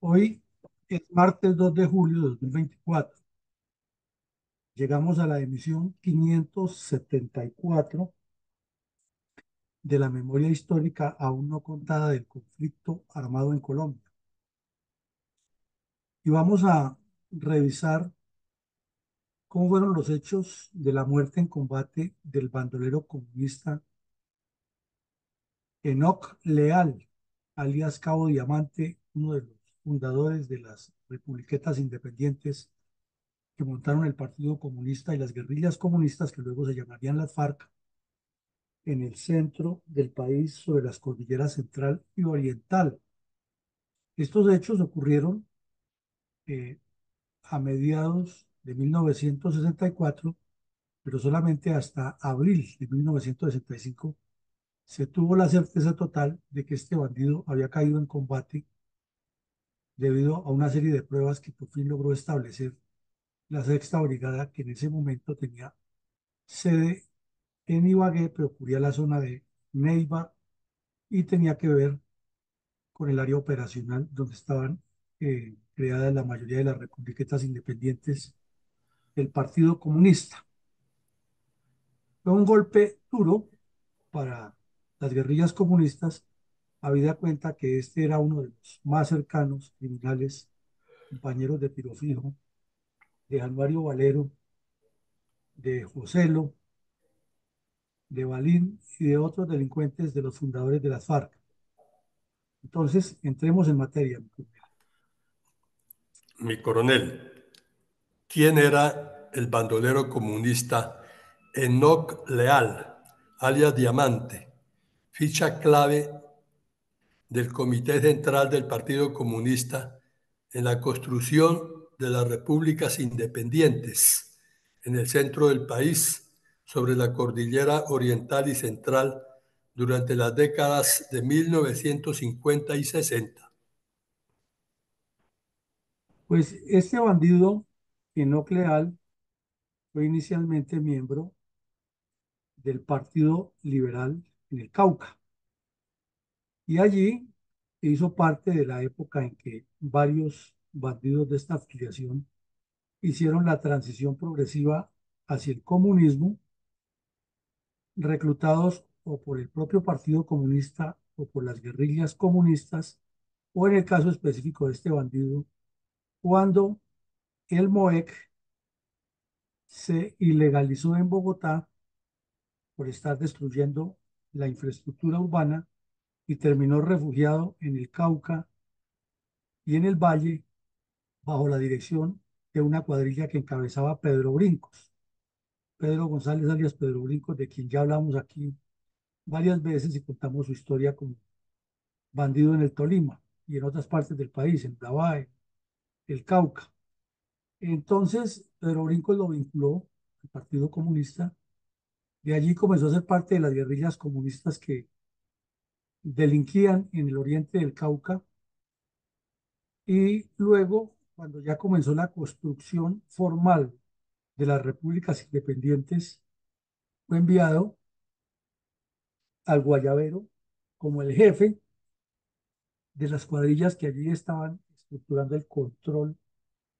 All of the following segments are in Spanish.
Hoy es martes 2 de julio de 2024. Llegamos a la emisión 574 de la memoria histórica aún no contada del conflicto armado en Colombia. Y vamos a revisar cómo fueron los hechos de la muerte en combate del bandolero comunista Enoc Leal, alias Cabo Diamante, uno de los fundadores de las Republiquetas Independientes que montaron el Partido Comunista y las guerrillas comunistas que luego se llamarían las FARC en el centro del país sobre las cordilleras central y oriental. Estos hechos ocurrieron eh, a mediados de 1964, pero solamente hasta abril de 1965 se tuvo la certeza total de que este bandido había caído en combate debido a una serie de pruebas que por fin logró establecer la sexta brigada, que en ese momento tenía sede en Ibagué, pero cubría la zona de Neiva y tenía que ver con el área operacional donde estaban creadas la mayoría de las republiquetas independientes del Partido Comunista. Fue un golpe duro para las guerrillas comunistas, habida cuenta que este era uno de los más cercanos criminales, compañeros de tiro fijo, de Januario Valero, de Joselo, de Balín y de otros delincuentes de los fundadores de las FARC. Entonces, entremos en materia. Mi coronel, ¿quién era el bandolero comunista Enoc Leal, alias Diamante, ficha clave del Comité Central del Partido Comunista en la construcción de las repúblicas independientes en el centro del país, sobre la cordillera oriental y central, durante las décadas de 1950 y 60? Pues este bandido, Enoc Leal, fue inicialmente miembro del Partido Liberal en el Cauca y allí hizo parte de la época en que varios bandidos de esta afiliación hicieron la transición progresiva hacia el comunismo, reclutados o por el propio Partido Comunista o por las guerrillas comunistas, o en el caso específico de este bandido, cuando el MOEC se ilegalizó en Bogotá por estar destruyendo la infraestructura urbana y terminó refugiado en el Cauca y en el Valle bajo la dirección de una cuadrilla que encabezaba Pedro Brincos. Pedro González alias Pedro Brincos, de quien ya hablamos aquí varias veces y contamos su historia como bandido en el Tolima y en otras partes del país, en Davao, el Cauca. Entonces, Pedro Brincos lo vinculó al Partido Comunista. De allí comenzó a ser parte de las guerrillas comunistas que delinquían en el oriente del Cauca y luego, cuando ya comenzó la construcción formal de las repúblicas independientes, fue enviado al Guayabero como el jefe de las cuadrillas que allí estaban estructurando el control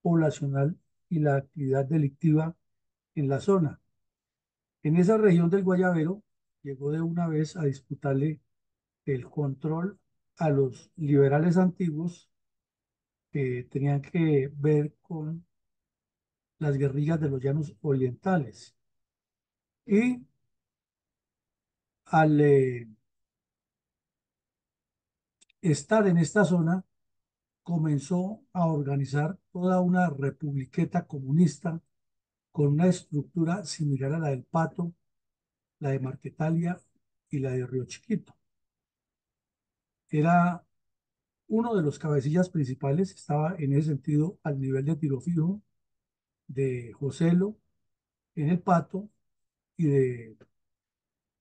poblacional y la actividad delictiva en la zona. En esa región del Guayabero llegó de una vez a disputarle el control a los liberales antiguos que tenían que ver con las guerrillas de los llanos orientales. Y al estar en esta zona, comenzó a organizar toda una republiqueta comunista con una estructura similar a la del Pato, la de Marquetalia y la de Río Chiquito. Era uno de los cabecillas principales, estaba en ese sentido al nivel de tiro fijo de Joselo en el Pato y de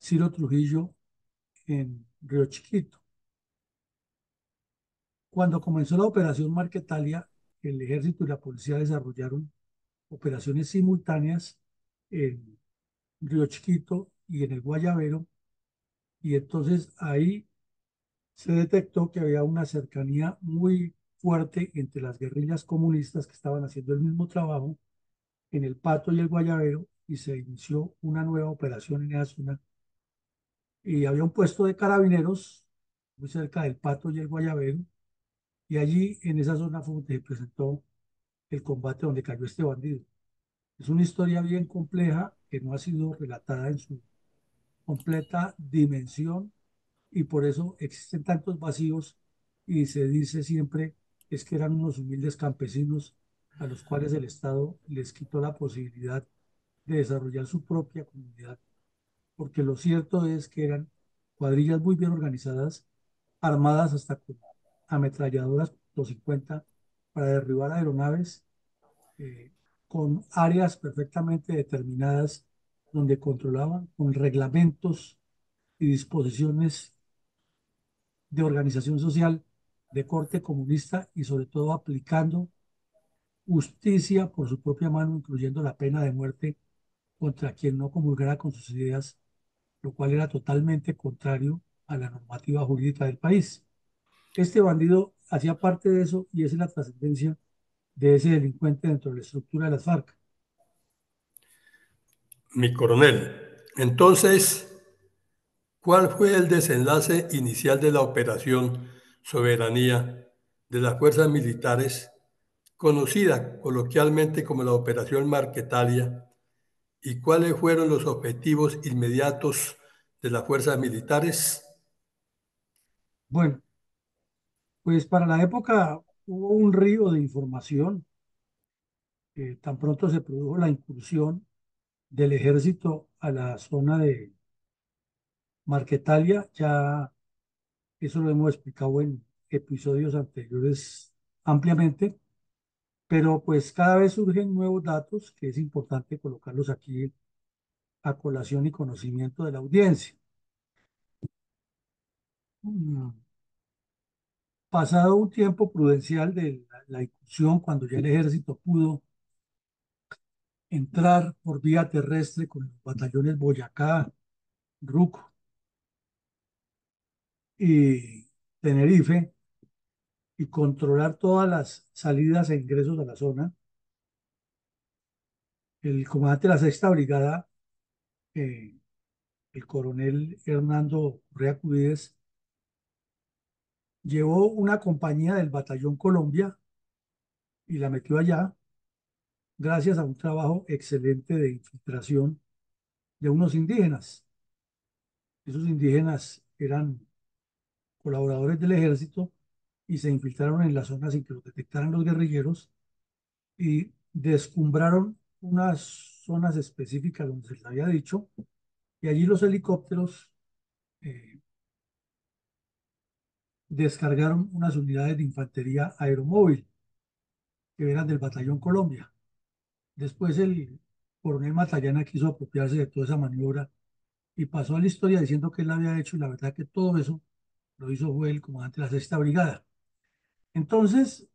Ciro Trujillo en Río Chiquito. Cuando comenzó la operación Marquetalia, el ejército y la policía desarrollaron operaciones simultáneas en Río Chiquito y en el Guayabero, y entonces ahí se detectó que había una cercanía muy fuerte entre las guerrillas comunistas que estaban haciendo el mismo trabajo en el Pato y el Guayabero y se inició una nueva operación en esa zona. Y había un puesto de carabineros muy cerca del Pato y el Guayabero y allí en esa zona fue donde se presentó el combate donde cayó este bandido. Es una historia bien compleja que no ha sido relatada en su completa dimensión y por eso existen tantos vacíos y se dice siempre es que eran unos humildes campesinos a los cuales el Estado les quitó la posibilidad de desarrollar su propia comunidad, porque lo cierto es que eran cuadrillas muy bien organizadas, armadas hasta con ametralladoras 250 para derribar aeronaves, eh, con áreas perfectamente determinadas donde controlaban, con reglamentos y disposiciones de organización social de corte comunista y sobre todo aplicando justicia por su propia mano, incluyendo la pena de muerte contra quien no comulgara con sus ideas, lo cual era totalmente contrario a la normativa jurídica del país. Este bandido hacía parte de eso y esa es la trascendencia de ese delincuente dentro de la estructura de las FARC. Mi coronel, entonces, ¿cuál fue el desenlace inicial de la operación Soberanía de las fuerzas militares, conocida coloquialmente como la Operación Marquetalia, y cuáles fueron los objetivos inmediatos de las fuerzas militares? Bueno, pues para la época hubo un río de información. Tan pronto se produjo la incursión del ejército a la zona de Marquetalia, ya eso lo hemos explicado en episodios anteriores ampliamente, pero pues cada vez surgen nuevos datos que es importante colocarlos aquí a colación y conocimiento de la audiencia. Mm, Pasado un tiempo prudencial de la incursión, cuando ya el ejército pudo entrar por vía terrestre con los batallones Boyacá, Ruco y Tenerife y controlar todas las salidas e ingresos a la zona, el comandante de la sexta brigada, eh, el coronel Hernando Correa Cubides, llevó una compañía del Batallón Colombia y la metió allá gracias a un trabajo excelente de infiltración de unos indígenas. Esos indígenas eran colaboradores del ejército y se infiltraron en la zona sin que los detectaran los guerrilleros y descumbraron unas zonas específicas donde se les había dicho, y allí los helicópteros eh, descargaron unas unidades de infantería aeromóvil que eran del Batallón Colombia. Después el coronel Matallana quiso apropiarse de toda esa maniobra y pasó a la historia diciendo que él la había hecho y la verdad que todo eso lo hizo fue el comandante de la sexta brigada. Entonces,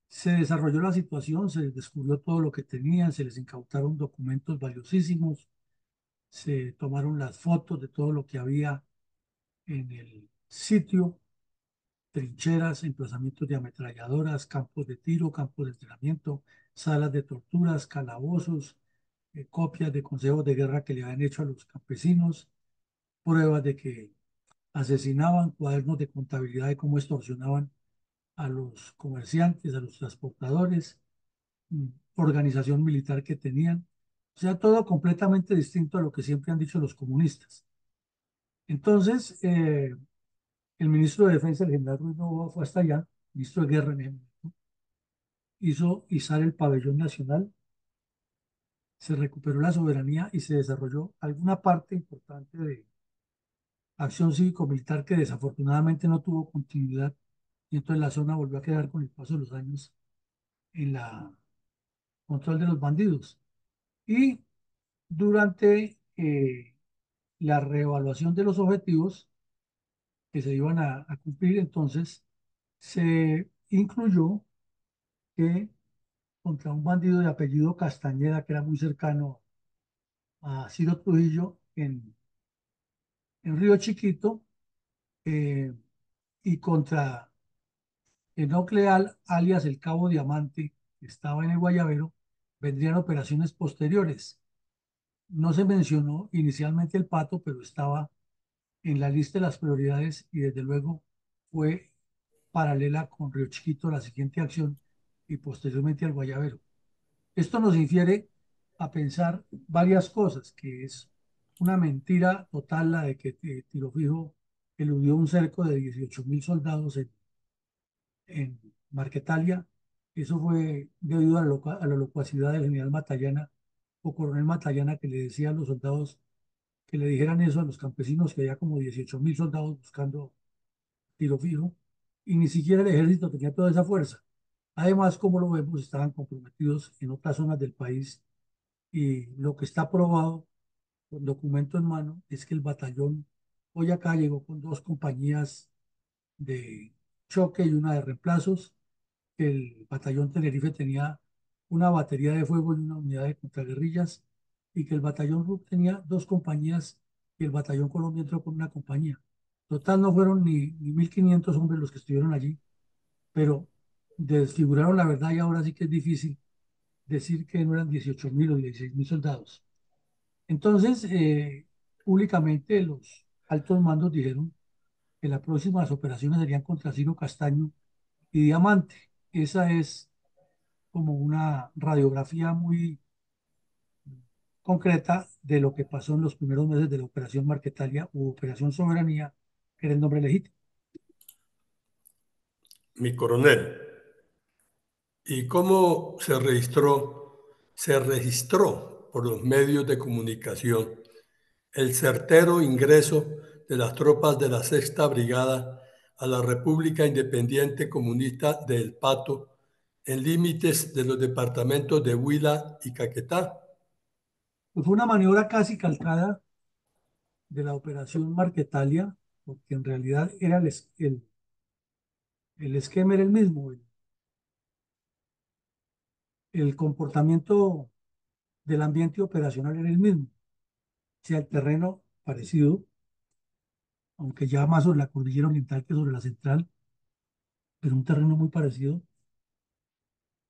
se desarrolló la situación, se les descubrió todo lo que tenían, se les incautaron documentos valiosísimos, se tomaron las fotos de todo lo que había en el sitio, trincheras, emplazamientos de ametralladoras, campos de tiro, campos de entrenamiento, salas de torturas, calabozos, copias de consejos de guerra que le habían hecho a los campesinos, pruebas de que asesinaban, cuadernos de contabilidad de cómo extorsionaban a los comerciantes, a los transportadores, organización militar que tenían. O sea, todo completamente distinto a lo que siempre han dicho los comunistas. Entonces, el ministro de Defensa, el general Ruiz Novoa, fue hasta allá, ministro de Guerra en ese momento, hizo izar el pabellón nacional, se recuperó la soberanía y se desarrolló alguna parte importante de acción cívico-militar que desafortunadamente no tuvo continuidad y entonces la zona volvió a quedar con el paso de los años en la control de los bandidos. Y durante la reevaluación de los objetivos que se iban a cumplir, entonces se incluyó que contra un bandido de apellido Castañeda, que era muy cercano a Ciro Trujillo en Río Chiquito, eh, y contra Enoc Leal, alias el Cabo Diamante, que estaba en el Guayabero, vendrían operaciones posteriores. No se mencionó inicialmente el Pato, pero estaba en la lista de las prioridades y desde luego fue paralela con Río Chiquito la siguiente acción y posteriormente al Guayabero. Esto nos infiere a pensar varias cosas, que es una mentira total la de que Tiro Fijo eludió un cerco de 18.000 soldados en Marquetalia. Eso fue debido a a la locuacidad del general Matallana o coronel Matallana, que le decía a los soldados que le dijeran eso a los campesinos, que había como 18.000 soldados buscando Tiro Fijo, y ni siquiera el ejército tenía toda esa fuerza. Además, como lo vemos, estaban comprometidos en otras zonas del país y lo que está probado con documento en mano es que el batallón Boyacá llegó con dos compañías de choque y una de reemplazos. El batallón Tenerife tenía una batería de fuego y una unidad de contraguerrillas y que el batallón RUC tenía dos compañías y el batallón Colombia entró con una compañía. Total no fueron ni 1.500 hombres los que estuvieron allí, pero desfiguraron la verdad y ahora sí que es difícil decir que no eran 18.000 o 16.000 soldados. Entonces, públicamente los altos mandos dijeron que las próximas operaciones serían contra Ciro Castaño y Diamante. Esa es como una radiografía muy concreta de lo que pasó en los primeros meses de la Operación Marquetalia u Operación Soberanía, que era el nombre legítimo. Mi coronel, ¿y cómo se registró? Se registró por los medios de comunicación el certero ingreso de las tropas de la Sexta Brigada a la República Independiente Comunista de El Pato en límites de los departamentos de Huila y Caquetá. Pues fue una maniobra casi calcada de la Operación Marquetalia, porque en realidad era el esquema era el mismo, el comportamiento del ambiente operacional era el mismo. O sea, el terreno parecido, aunque ya más sobre la cordillera oriental que sobre la central, pero un terreno muy parecido.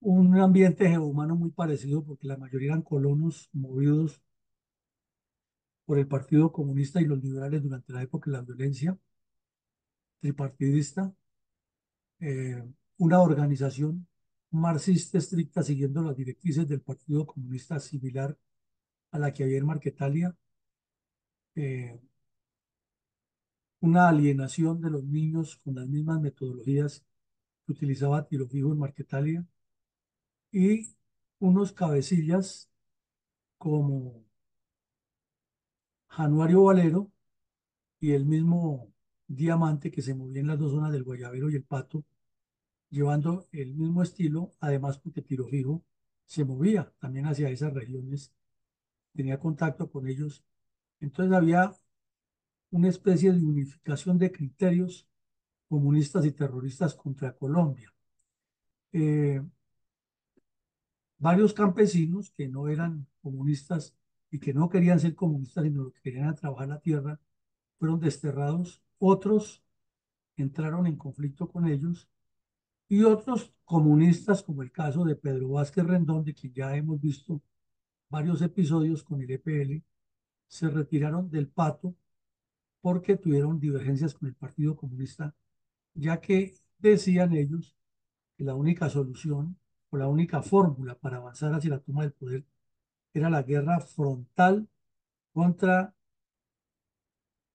Un ambiente geohumano muy parecido, porque la mayoría eran colonos movidos por el Partido Comunista y los liberales durante la época de la violencia tripartidista. eh, una organización marxista estricta siguiendo las directrices del Partido Comunista similar a la que había en Marquetalia. eh, una alienación de los niños con las mismas metodologías que utilizaba Tiro Fijo en Marquetalia y unos cabecillas como Januario Valero y el mismo Diamante que se movía en las dos zonas del Guayabero y el Pato, llevando el mismo estilo, además porque Tiro Fijo se movía también hacia esas regiones, tenía contacto con ellos. Entonces había una especie de unificación de criterios comunistas y terroristas contra Colombia. Eh, Varios campesinos que no eran comunistas y que no querían ser comunistas, sino que querían era trabajar la tierra, fueron desterrados. Otros entraron en conflicto con ellos y otros comunistas, como el caso de Pedro Vázquez Rendón, de quien ya hemos visto varios episodios con el EPL, se retiraron del Pato porque tuvieron divergencias con el Partido Comunista, ya que decían ellos que la única solución o la única fórmula para avanzar hacia la toma del poder era la guerra frontal contra,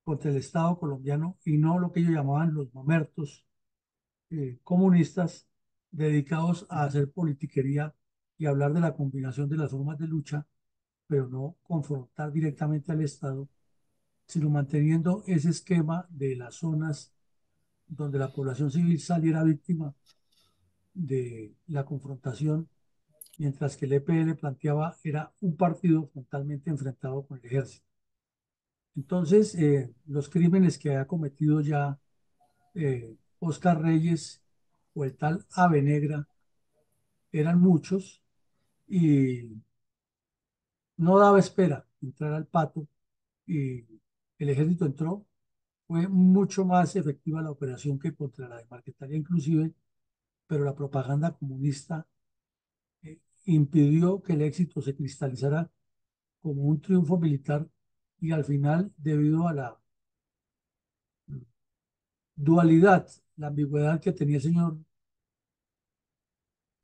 contra el Estado colombiano y no lo que ellos llamaban los mamertos comunistas dedicados a hacer politiquería y hablar de la combinación de las formas de lucha, pero no confrontar directamente al Estado, sino manteniendo ese esquema de las zonas donde la población civil saliera víctima de la confrontación, mientras que el EPL planteaba era un partido frontalmente enfrentado con el ejército. Entonces, los crímenes que ha cometido ya Oscar Reyes o el tal Ave Negra eran muchos y no daba espera entrar al Pato y el ejército entró. Fue mucho más efectiva la operación que contra la de Marquetalia, inclusive pero la propaganda comunista impidió que el éxito se cristalizara como un triunfo militar y al final, debido a la dualidad, la ambigüedad que tenía el señor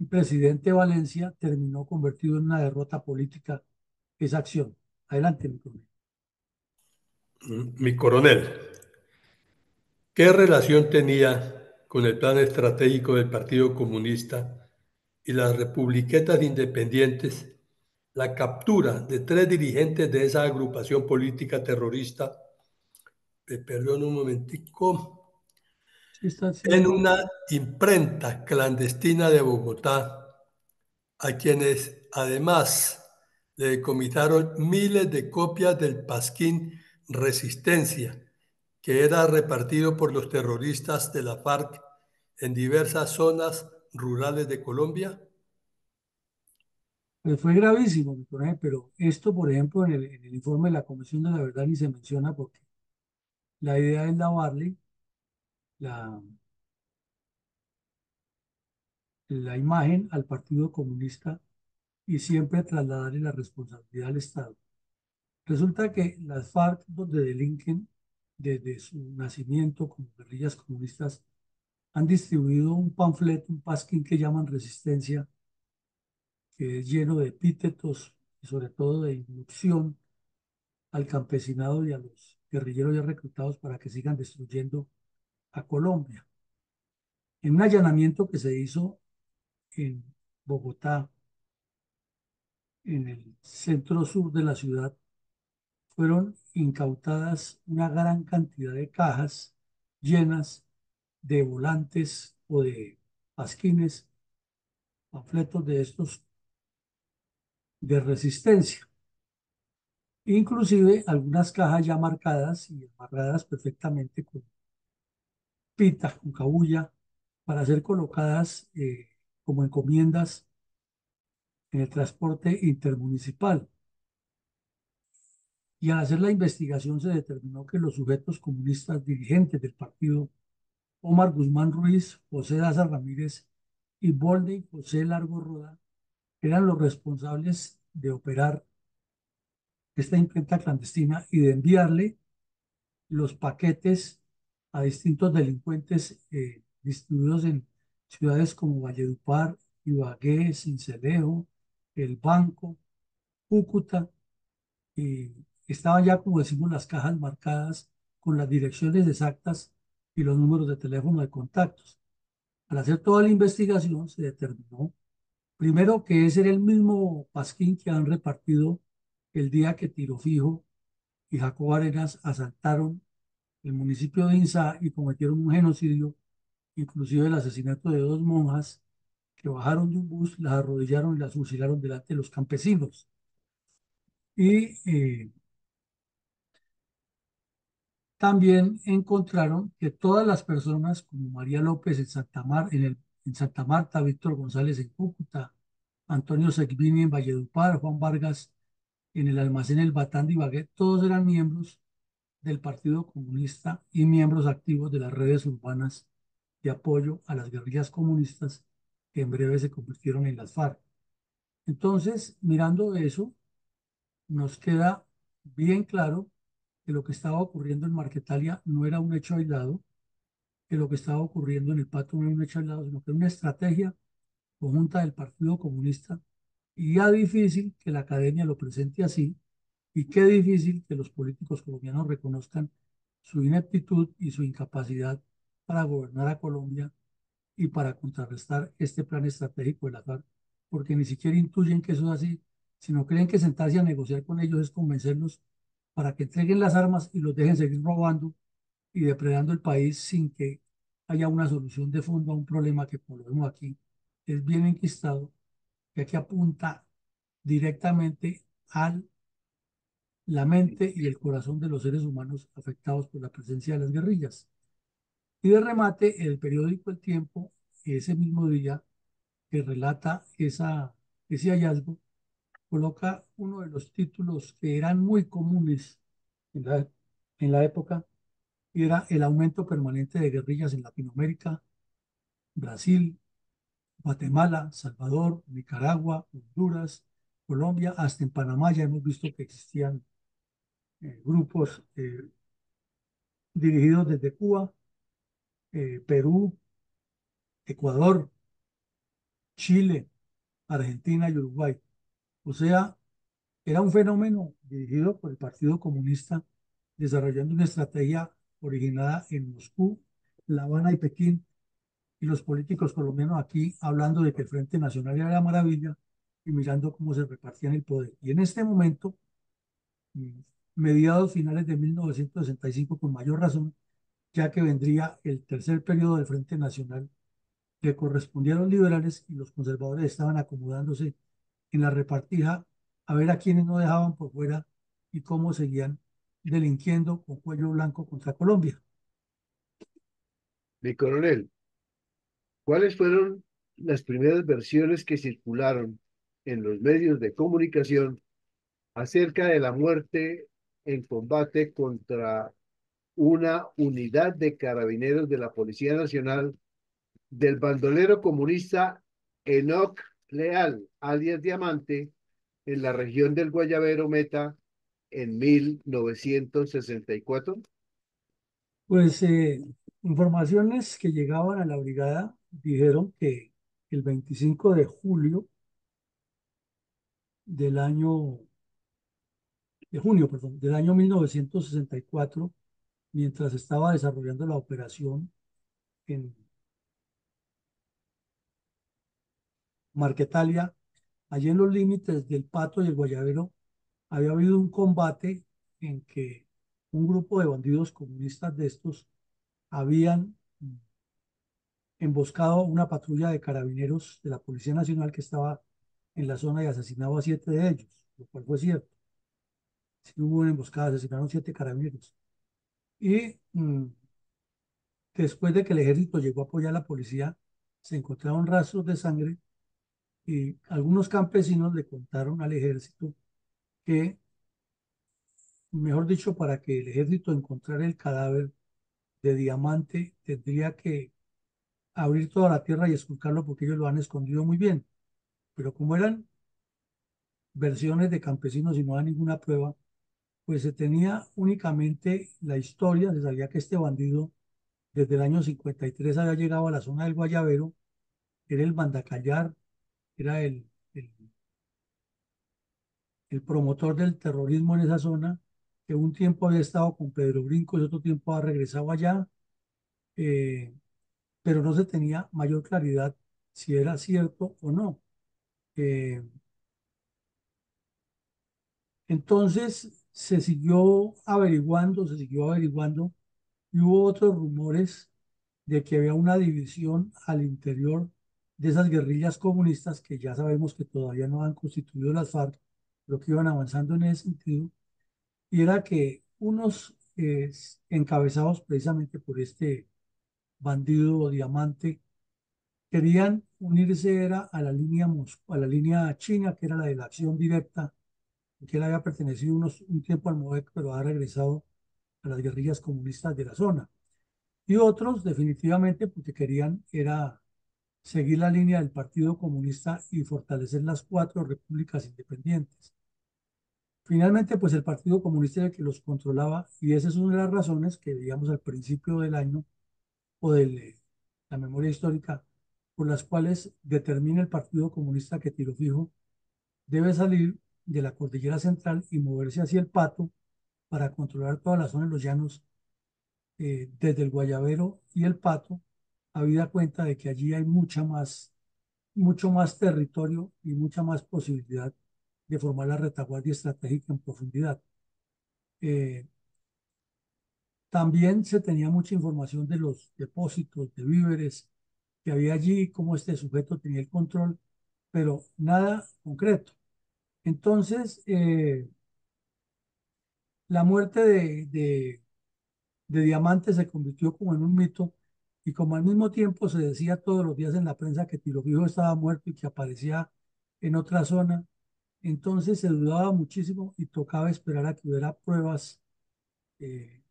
presidente Valencia, terminó convertido en una derrota política esa acción. Adelante, mi coronel. Mi coronel, ¿qué relación tenía con el plan estratégico del Partido Comunista y las republiquetas independientes la captura de tres dirigentes de esa agrupación política terrorista, perdón un momentico, Sí, está, sí, en está. una imprenta clandestina de Bogotá, a quienes además le decomisaron miles de copias del pasquín Resistencia, que era repartido por los terroristas de la FARC en diversas zonas rurales de Colombia? Pues fue gravísimo, mi coronel, pero esto, por ejemplo, en el informe de la Comisión de la Verdad ni se menciona porque la idea es lavarle la, la imagen al Partido Comunista y siempre trasladarle la responsabilidad al Estado. Resulta que las FARC, donde delinquen desde su nacimiento como guerrillas comunistas, han distribuido un panfleto, un pasquín que llaman Resistencia, que es lleno de epítetos y sobre todo de inducción al campesinado y a los guerrilleros ya reclutados para que sigan destruyendo a Colombia. En un allanamiento que se hizo en Bogotá, en el centro sur de la ciudad, fueron incautadas una gran cantidad de cajas llenas de volantes o de pasquines, panfletos de estos de resistencia. Inclusive algunas cajas ya marcadas y amarradas perfectamente con pita, con cabulla, para ser colocadas como encomiendas en el transporte intermunicipal. Y al hacer la investigación se determinó que los sujetos comunistas dirigentes del partido, Omar Guzmán Ruiz, José Daza Ramírez y Bolney José Largo Roda, eran los responsables de operar esta imprenta clandestina y de enviarle los paquetes a distintos delincuentes distribuidos en ciudades como Valledupar, Ibagué, Sincelejo, El Banco, Cúcuta, y estaban ya, como decimos, las cajas marcadas con las direcciones exactas y los números de teléfono de contactos. Al hacer toda la investigación se determinó, primero, que ese era el mismo pasquín que han repartido el día que Tiro Fijo y Jacob Arenas asaltaron el municipio de Insá y cometieron un genocidio, inclusive el asesinato de dos monjas que bajaron de un bus, las arrodillaron y las fusilaron delante de los campesinos. Y también encontraron que todas las personas, como María López en en Santa Marta, Víctor González en Cúcuta, Antonio Seguini en Valledupar, Juan Vargas en el almacén El Batán de Ibagué, todos eran miembros del Partido Comunista y miembros activos de las redes urbanas de apoyo a las guerrillas comunistas que en breve se convirtieron en las FARC. Entonces, mirando eso, nos queda bien claro que lo que estaba ocurriendo en Marquetalia no era un hecho aislado, que lo que estaba ocurriendo en el Pato no era un hecho aislado, sino que era una estrategia conjunta del Partido Comunista y ya difícil que la academia lo presente así y qué difícil que los políticos colombianos reconozcan su ineptitud y su incapacidad para gobernar a Colombia y para contrarrestar este plan estratégico de la FARC, porque ni siquiera intuyen que eso es así, sino creen que sentarse a negociar con ellos es convencerlos para que entreguen las armas y los dejen seguir robando y depredando el país sin que haya una solución de fondo a un problema que, como lo vemos aquí, es bien enquistado, ya que apunta directamente a la mente y el corazón de los seres humanos afectados por la presencia de las guerrillas. Y de remate, el periódico El Tiempo, ese mismo día que relata ese hallazgo, coloca uno de los títulos que eran muy comunes en en la época, y era el aumento permanente de guerrillas en Latinoamérica, Brasil, Guatemala, Salvador, Nicaragua, Honduras, Colombia, hasta en Panamá ya hemos visto que existían grupos dirigidos desde Cuba, Perú, Ecuador, Chile, Argentina y Uruguay. O sea, era un fenómeno dirigido por el Partido Comunista, desarrollando una estrategia originada en Moscú, La Habana y Pekín, y los políticos colombianos aquí hablando de que el Frente Nacional era la maravilla y mirando cómo se repartían el poder. Y en este momento, mm, mediados finales de 1965, con mayor razón, ya que vendría el tercer periodo del Frente Nacional, que correspondía a los liberales y los conservadores estaban acomodándose en la repartija a ver a quienes no dejaban por fuera y cómo seguían delinquiendo con cuello blanco contra Colombia. Mi coronel, ¿cuáles fueron las primeras versiones que circularon en los medios de comunicación acerca de la muerte en combate contra una unidad de carabineros de la Policía Nacional del bandolero comunista Enoc Leal, alias Diamante, en la región del Guayabero Meta en 1964? Pues informaciones que llegaban a la brigada dijeron que el 25 de julio del año, de junio, perdón, del año 1964, mientras estaba desarrollando la operación en Marquetalia, allí en los límites del Pato y el Guayabero, había habido un combate en que un grupo de bandidos comunistas de estos habían emboscado una patrulla de carabineros de la Policía Nacional que estaba en la zona y asesinado a 7 de ellos, lo cual fue cierto. Sí hubo una emboscada, asesinaron 7 carabineros. Y después de que el ejército llegó a apoyar a la policía, se encontraron rastros de sangre y algunos campesinos le contaron al ejército que, mejor dicho, para que el ejército encontrara el cadáver de Diamante, tendría que abrir toda la tierra y esculcarlo porque ellos lo han escondido muy bien. Pero como eran versiones de campesinos y no hay ninguna prueba, pues se tenía únicamente la historia, se sabía que este bandido desde el año 53 había llegado a la zona del Guayabero, era el mandacallar, era el promotor del terrorismo en esa zona, que un tiempo había estado con Pedro Brinco y otro tiempo ha regresado allá, eh, pero no se tenía mayor claridad si era cierto o no. Eh, entonces se siguió averiguando y hubo otros rumores de que había una división al interior de esas guerrillas comunistas que ya sabemos que todavía no han constituido las FARC, pero que iban avanzando en ese sentido, y era que unos encabezados precisamente por este bandido Diamante querían unirse era a la línea a la línea china, que era la de la acción directa, que él había pertenecido un tiempo al MOVEC, pero ha regresado a las guerrillas comunistas de la zona. Y otros definitivamente porque querían era seguir la línea del Partido Comunista y fortalecer las 4 repúblicas independientes. Finalmente, pues el Partido Comunista era el que los controlaba y esa es una de las razones que veíamos al principio del año o de la memoria histórica por las cuales determina el Partido Comunista que Tiro Fijo debe salir de la cordillera central y moverse hacia el Pato para controlar toda la zona de los llanos desde el Guayabero y el Pato, habida cuenta de que allí hay mucho más territorio y mucha más posibilidad de formar la retaguardia estratégica en profundidad. Eh, También se tenía mucha información de los depósitos de víveres que había allí, cómo este sujeto tenía el control, pero nada concreto. Entonces, la muerte de Diamante se convirtió como en un mito y como al mismo tiempo se decía todos los días en la prensa que Tiro Fijo estaba muerto y que aparecía en otra zona, entonces se dudaba muchísimo y tocaba esperar a que hubiera pruebas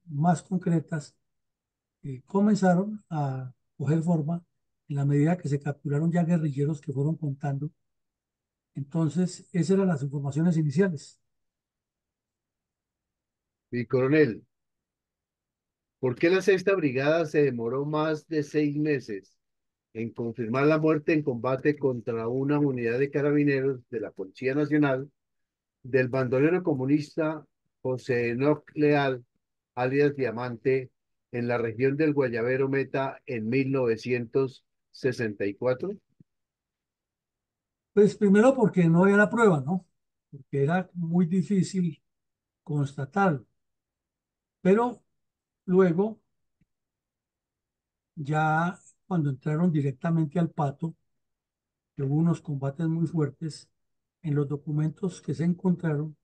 más concretas. Comenzaron a coger forma en la medida que se capturaron ya guerrilleros que fueron contando. Entonces, esas eran las informaciones iniciales. Mi coronel, ¿por qué la sexta brigada se demoró más de 6 meses en confirmar la muerte en combate contra una unidad de carabineros de la Policía Nacional del bandolero comunista José Enoc Leal, alias Diamante, en la región del Guayabero Meta en 1964? Pues primero porque no había la prueba, ¿no? Porque era muy difícil constatarlo. Pero luego, ya cuando entraron directamente al Pato, que hubo unos combates muy fuertes, en los documentos que se encontraron,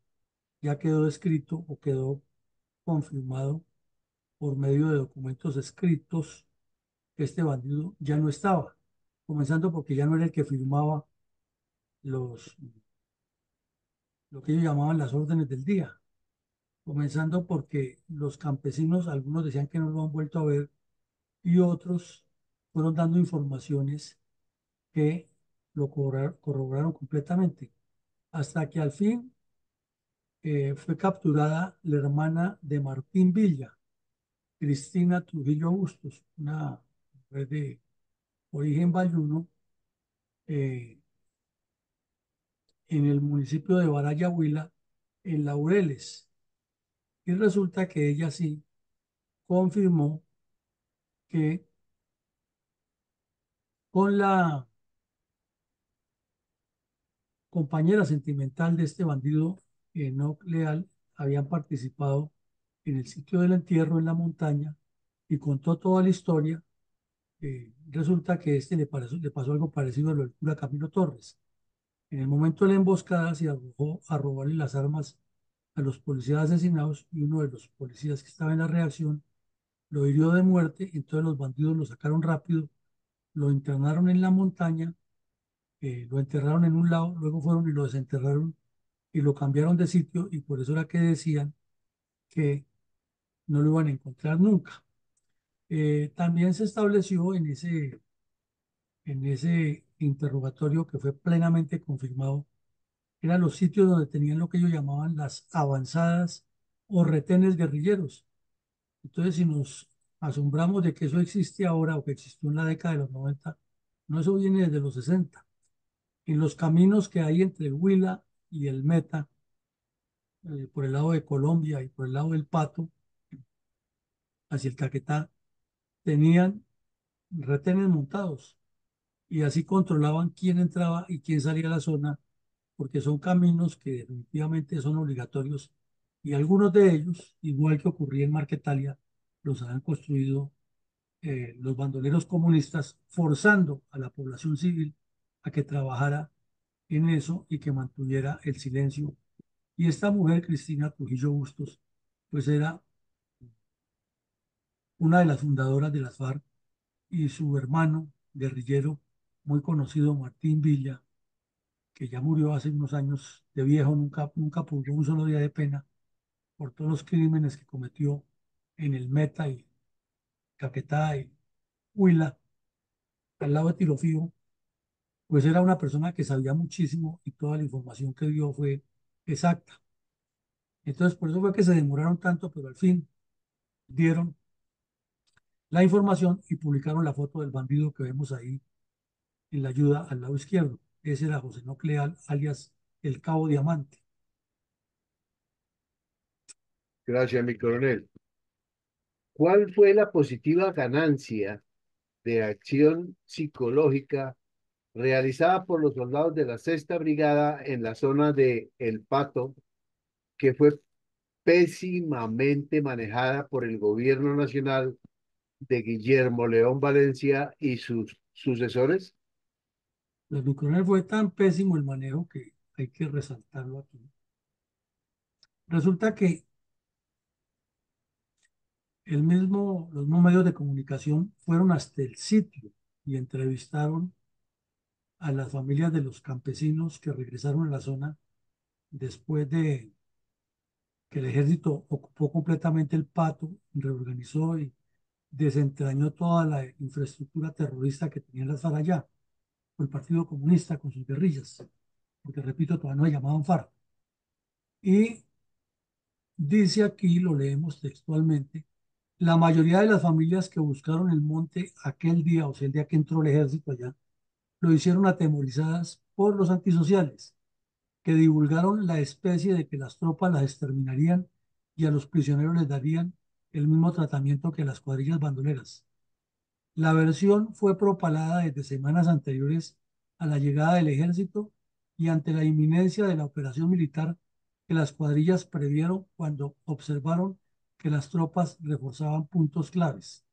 ya quedó escrito o quedó confirmado por medio de documentos escritos que este bandido ya no estaba, comenzando porque ya no era el que firmaba los, lo que ellos llamaban las órdenes del día, comenzando porque los campesinos, algunos decían que no lo han vuelto a ver y otros fueron dando informaciones que lo corroboraron completamente, hasta que al fin fue capturada la hermana de Martín Villa, Cristina Trujillo Bustos, una mujer de origen bayuno, eh, en el municipio de Baraya Huila, en Laureles. Y resulta que ella sí confirmó que con la compañera sentimental de este bandido, Enoc Leal, habían participado en el sitio del entierro en la montaña y contó toda la historia. Resulta que este le pasó algo parecido a lo del cura Camilo Torres. En el momento de la emboscada se arrojó a robarle las armas a los policías asesinados y uno de los policías que estaba en la reacción lo hirió de muerte. Entonces los bandidos lo sacaron rápido, lo internaron en la montaña, lo enterraron en un lado, luego fueron y lo desenterraron y lo cambiaron de sitio y por eso era que decían que no lo iban a encontrar nunca. También se estableció en ese interrogatorio que fue plenamente confirmado, eran los sitios donde tenían lo que ellos llamaban las avanzadas o retenes guerrilleros. Entonces, si nos asombramos de que eso existe ahora o que existió en la década de los 90, no, eso viene desde los 60. En los caminos que hay entre el Huila y el Meta, por el lado de Colombia y por el lado del Pato, hacia el Caquetá, tenían retenes montados y así controlaban quién entraba y quién salía a la zona, porque son caminos que definitivamente son obligatorios y algunos de ellos, igual que ocurría en Marquetalia, los han construido los bandoleros comunistas, forzando a la población civil a que trabajara en eso y que mantuviera el silencio. Y esta mujer, Cristina Trujillo Bustos, pues era una de las fundadoras de las FARC y su hermano guerrillero muy conocido, Martín Villa, que ya murió hace unos años de viejo, nunca purgó un solo día de pena por todos los crímenes que cometió en el Meta y Caquetá y Huila, al lado de Tirofío, pues era una persona que sabía muchísimo y toda la información que dio fue exacta. Entonces, por eso fue que se demoraron tanto, pero al fin dieron la información y publicaron la foto del bandido que vemos ahí en la ayuda al lado izquierdo. Ese era José Nocleal, alias el Cabo Diamante. Gracias, mi coronel. ¿Cuál fue la positiva ganancia de acción psicológica realizada por los soldados de la Sexta Brigada en la zona de El Pato, que fue pésimamente manejada por el gobierno nacional de Guillermo León Valencia y sus sucesores? El Coronel fue tan pésimo el manejo que hay que resaltarlo aquí. Resulta que los mismos medios de comunicación fueron hasta el sitio y entrevistaron a las familias de los campesinos que regresaron a la zona después de que el ejército ocupó completamente el Pato, reorganizó y desentrañó toda la infraestructura terrorista que tenían las FARC allá, o el Partido Comunista con sus guerrillas, porque repito, todavía no se llamaban FARC. Y dice aquí, lo leemos textualmente, la mayoría de las familias que buscaron el monte aquel día, o sea, el día que entró el ejército allá, lo hicieron atemorizadas por los antisociales, que divulgaron la especie de que las tropas las exterminarían y a los prisioneros les darían el mismo tratamiento que a las cuadrillas bandoleras. La versión fue propalada desde semanas anteriores a la llegada del ejército y ante la inminencia de la operación militar que las cuadrillas previeron cuando observaron que las tropas reforzaban puntos claves.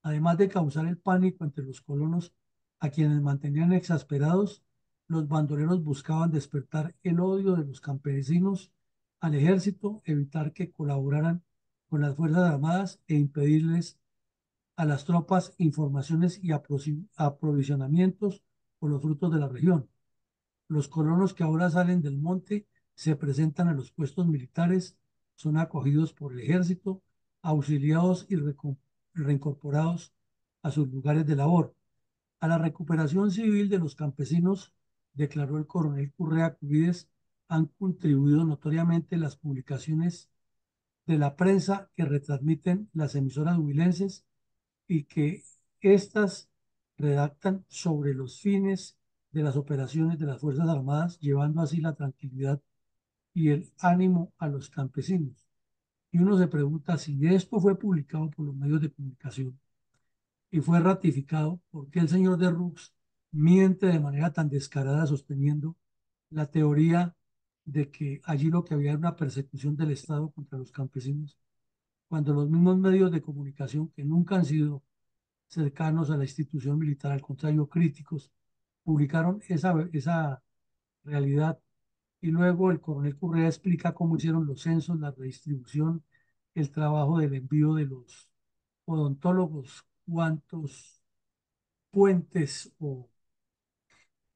Además de causar el pánico entre los colonos a quienes mantenían exasperados, los bandoleros buscaban despertar el odio de los campesinos al ejército, evitar que colaboraran con las Fuerzas Armadas e impedirles a las tropas informaciones y aprovisionamientos por los frutos de la región. Los colonos que ahora salen del monte se presentan a los puestos militares, son acogidos por el ejército, auxiliados y reincorporados a sus lugares de labor. A la recuperación civil de los campesinos, declaró el coronel Currea Cubides, han contribuido notoriamente las publicaciones de la prensa que retransmiten las emisoras huilenses y que éstas redactan sobre los fines de las operaciones de las Fuerzas Armadas, llevando así la tranquilidad y el ánimo a los campesinos. Y uno se pregunta si esto fue publicado por los medios de comunicación y fue ratificado, ¿por qué el señor de Rux miente de manera tan descarada sosteniendo la teoría de que allí lo que había era una persecución del Estado contra los campesinos, cuando los mismos medios de comunicación que nunca han sido cercanos a la institución militar, al contrario, críticos, publicaron esa realidad y luego el coronel Correa explica cómo hicieron los censos, la redistribución, el trabajo del envío de los odontólogos, cuántos puentes o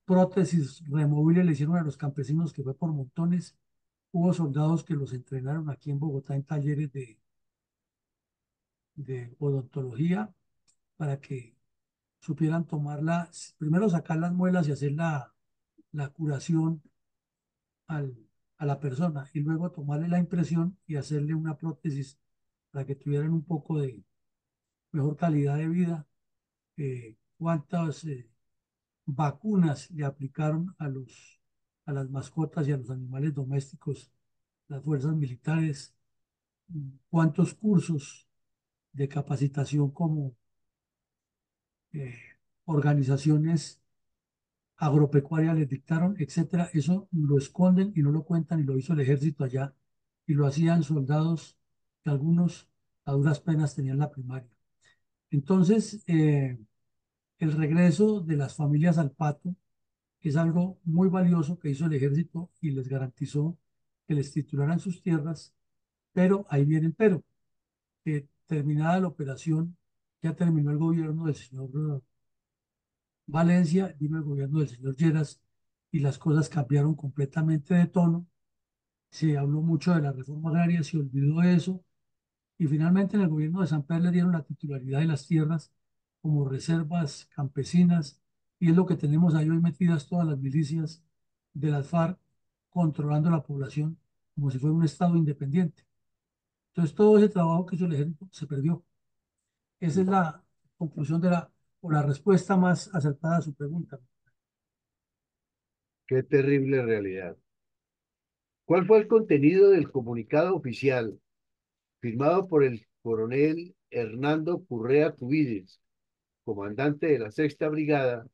prótesis removibles le hicieron a los campesinos, que fue por montones. Hubo soldados que los entrenaron aquí en Bogotá en talleres de odontología para que supieran tomarla, primero sacar las muelas y hacer la curación al, a la persona y luego tomarle la impresión y hacerle una prótesis para que tuvieran un poco de mejor calidad de vida. ¿Cuántas vacunas le aplicaron a las mascotas y a los animales domésticos las fuerzas militares? ¿Cuántos cursos de capacitación como eh, organizaciones agropecuarias les dictaron, etcétera? Eso lo esconden y no lo cuentan y lo hizo el ejército allá y lo hacían soldados que algunos a duras penas tenían la primaria. Entonces, el regreso de las familias al pato es algo muy valioso que hizo el ejército y les garantizó que les titularan sus tierras, pero ahí viene el pero, que terminada la operación, ya terminó el gobierno del señor Valencia, vino el gobierno del señor Lleras y las cosas cambiaron completamente de tono. Se habló mucho de la reforma agraria, se olvidó eso y finalmente en el gobierno de San Pedro le dieron la titularidad de las tierras como reservas campesinas y es lo que tenemos ahí hoy metidas todas las milicias de las FARC controlando la población como si fuera un estado independiente. Entonces todo ese trabajo que hizo el ejército se perdió. Esa es la conclusión o la respuesta más acertada a su pregunta. Qué terrible realidad. ¿Cuál fue el contenido del comunicado oficial firmado por el coronel Hernando Currea Cubides, comandante de la Sexta Brigada,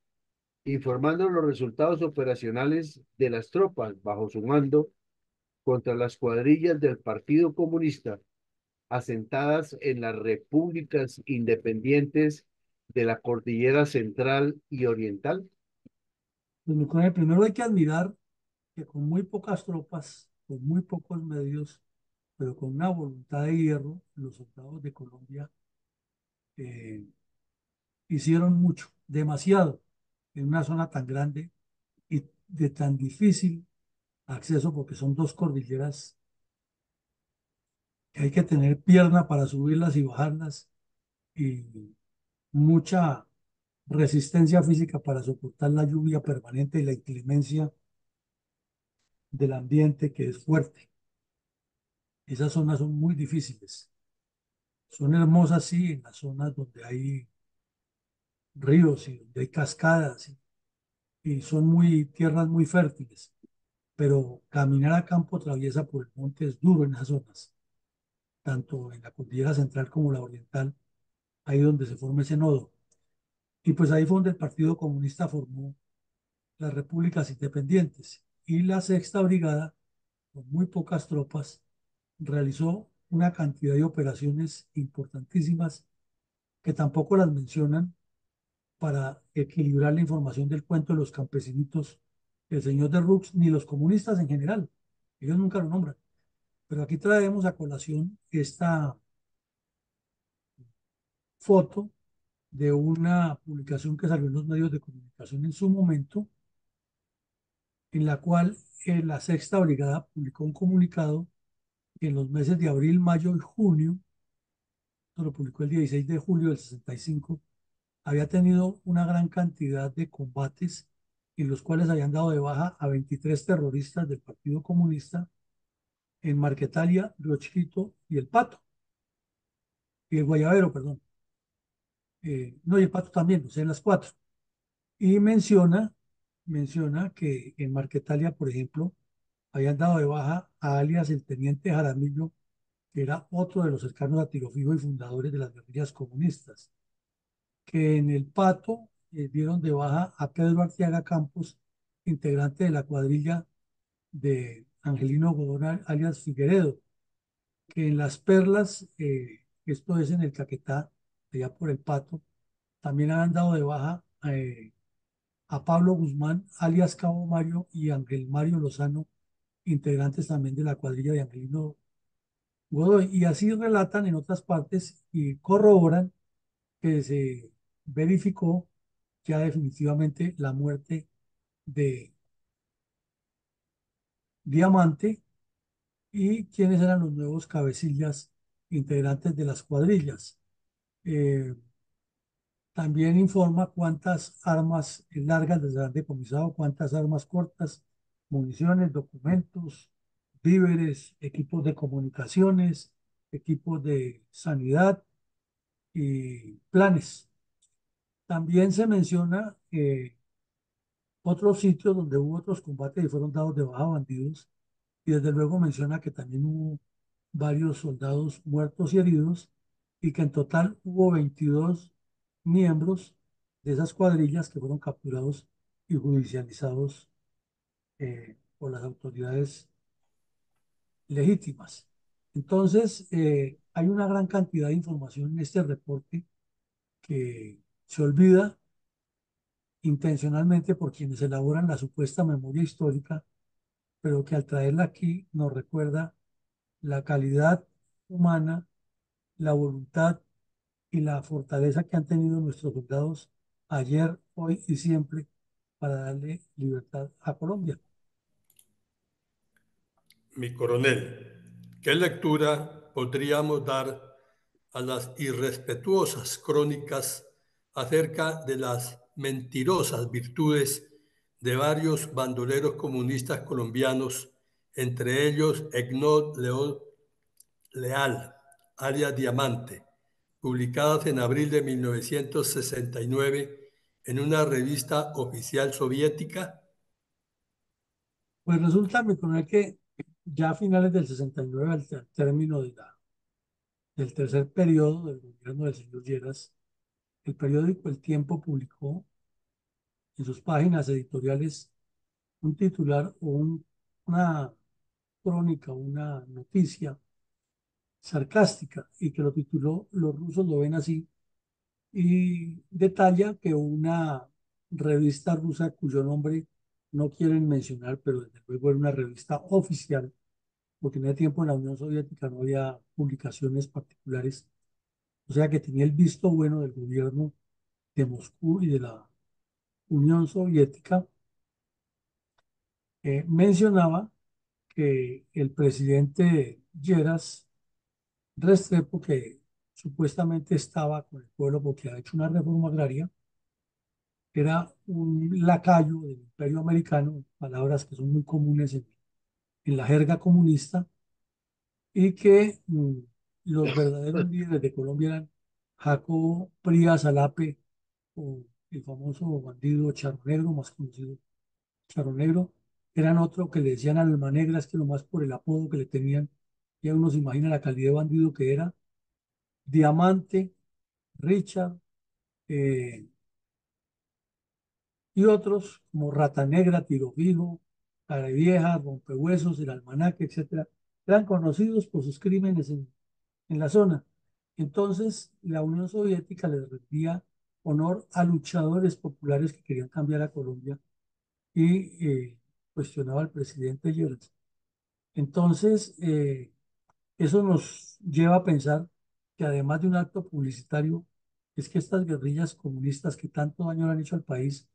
informando los resultados operacionales de las tropas bajo su mando contra las cuadrillas del Partido Comunista asentadas en las repúblicas independientes de la Cordillera Central y Oriental? Pues, mi coronel, primero hay que admirar que con muy pocas tropas, con muy pocos medios, pero con una voluntad de hierro, los soldados de Colombia eh, hicieron mucho, demasiado, en una zona tan grande y de tan difícil acceso, porque son dos cordilleras que hay que tener pierna para subirlas y bajarlas, y mucha resistencia física para soportar la lluvia permanente y la inclemencia del ambiente que es fuerte. Esas zonas son muy difíciles. Son hermosas, sí, en las zonas donde hay ríos y donde hay cascadas y son muy tierras muy fértiles, pero caminar a campo traviesa por el monte es duro en esas zonas, tanto en la cordillera central como la oriental, ahí donde se forma ese nodo. Y pues ahí fue donde el Partido Comunista formó las repúblicas independientes y la Sexta Brigada, con muy pocas tropas, realizó una cantidad de operaciones importantísimas que tampoco las mencionan para equilibrar la información del cuento de los campesinitos, el señor de Rux, ni los comunistas en general. Ellos nunca lo nombran. Pero aquí traemos a colación esta foto de una publicación que salió en los medios de comunicación en su momento, en la cual la Sexta Brigada publicó un comunicado que en los meses de abril, mayo y junio, esto lo publicó el 16 de julio del 65, había tenido una gran cantidad de combates en los cuales habían dado de baja a 23 terroristas del Partido Comunista en Marquetalia, Río Chiquito y El Pato, y el Guayabero, perdón. No, y El Pato también, o sea, en las cuatro. Y menciona que en Marquetalia, por ejemplo, habían dado de baja a alias el teniente Jaramillo, que era otro de los cercanos a Tiro Fijo y fundadores de las guerrillas comunistas, que en El Pato dieron de baja a Pedro Arteaga Campos, integrante de la cuadrilla de Angelino Godón, alias Figueredo, que en Las Perlas, esto es en el Caquetá, allá por El Pato, también han dado de baja a Pablo Guzmán, alias Cabo Mario, y Ángel Mario Lozano, integrantes también de la cuadrilla de Angelino Godoy. Y así relatan en otras partes y corroboran que se verificó ya definitivamente la muerte de Diamante y quiénes eran los nuevos cabecillas integrantes de las cuadrillas. Eh, También informa cuántas armas largas les han decomisado, cuántas armas cortas, municiones, documentos, víveres, equipos de comunicaciones, equipos de sanidad y planes. También se menciona otros sitios donde hubo otros combates y fueron dados de baja bandidos. Y desde luego menciona que también hubo varios soldados muertos y heridos y que en total hubo 22 miembros de esas cuadrillas que fueron capturados y judicializados por las autoridades legítimas. Entonces, hay una gran cantidad de información en este reporte que se olvida intencionalmente por quienes elaboran la supuesta memoria histórica, pero que al traerla aquí nos recuerda la calidad humana, la voluntad y la fortaleza que han tenido nuestros soldados ayer, hoy y siempre para darle libertad a Colombia. Mi coronel, ¿qué lectura podríamos dar a las irrespetuosas crónicas acerca de las mentirosas virtudes de varios bandoleros comunistas colombianos, entre ellos Egnod León Leal, alias Diamante, publicadas en abril de 1969 en una revista oficial soviética? Pues resulta, mi coronel, que ya a finales del 69, al término del tercer periodo del gobierno del señor Lleras, el periódico El Tiempo publicó en sus páginas editoriales un titular o una crónica, una noticia sarcástica y que lo tituló Los rusos lo ven así y detalla que una revista rusa cuyo nombre no quieren mencionar, pero desde luego era una revista oficial, porque en ese tiempo en la Unión Soviética no había publicaciones particulares, o sea que tenía el visto bueno del gobierno de Moscú y de la Unión Soviética, mencionaba que el presidente Lleras Restrepo, que supuestamente estaba con el pueblo porque ha hecho una reforma agraria, era un lacayo del Imperio Americano, palabras que son muy comunes en la jerga comunista, y que los verdaderos líderes de Colombia eran Jacobo Prías Alape, o el famoso bandido Charro Negro, más conocido Charro Negro, eran otro que le decían Alma Negra, es que lo más por el apodo que le tenían, ya uno se imagina la calidad de bandido que era, Diamante, Richard, eh, y otros como Rata Negra, Tiro Fijo, Cara Vieja, Rompehuesos, El Almanaque, etcétera, eran conocidos por sus crímenes en la zona. Entonces, la Unión Soviética les rendía honor a luchadores populares que querían cambiar a Colombia y cuestionaba al presidente Yeltsin. Entonces, eso nos lleva a pensar que además de un acto publicitario, es que estas guerrillas comunistas que tanto daño le han hecho al país,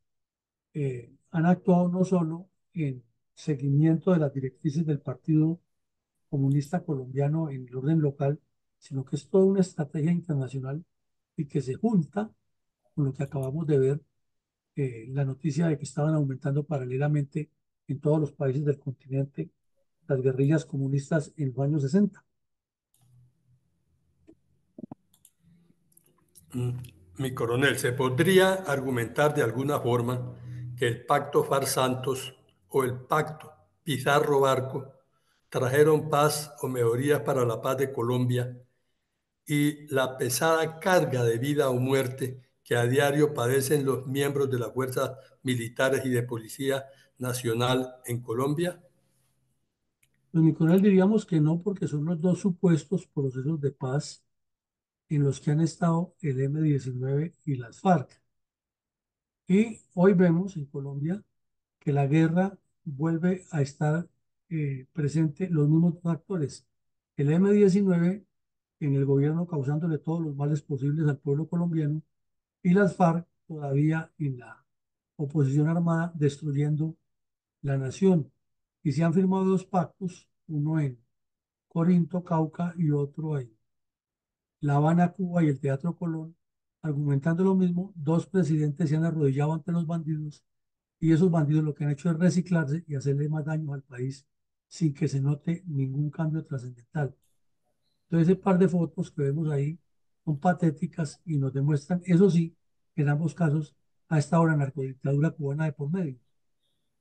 han actuado no solo en seguimiento de las directrices del Partido Comunista Colombiano en el orden local, sino que es toda una estrategia internacional y que se junta con lo que acabamos de ver, la noticia de que estaban aumentando paralelamente en todos los países del continente las guerrillas comunistas en los años 60. Mi coronel, ¿se podría argumentar de alguna forma que el pacto Far-Santos o el pacto Pizarro-Barco trajeron paz o mejorías para la paz de Colombia y la pesada carga de vida o muerte que a diario padecen los miembros de las fuerzas militares y de Policía Nacional en Colombia? Pues mi coronel diríamos que no, porque son los dos supuestos procesos de paz en los que han estado el M-19 y las FARC. Y hoy vemos en Colombia que la guerra vuelve a estar presente los mismos factores. El M-19 en el gobierno causándole todos los males posibles al pueblo colombiano y las FARC todavía en la oposición armada destruyendo la nación. Y se han firmado dos pactos, uno en Corinto, Cauca y otro en La Habana, Cuba y el Teatro Colón, argumentando lo mismo, dos presidentes se han arrodillado ante los bandidos y esos bandidos lo que han hecho es reciclarse y hacerle más daño al país sin que se note ningún cambio trascendental. Entonces, ese par de fotos que vemos ahí son patéticas y nos demuestran, eso sí, que en ambos casos ha estado la narcodictadura cubana de por medio.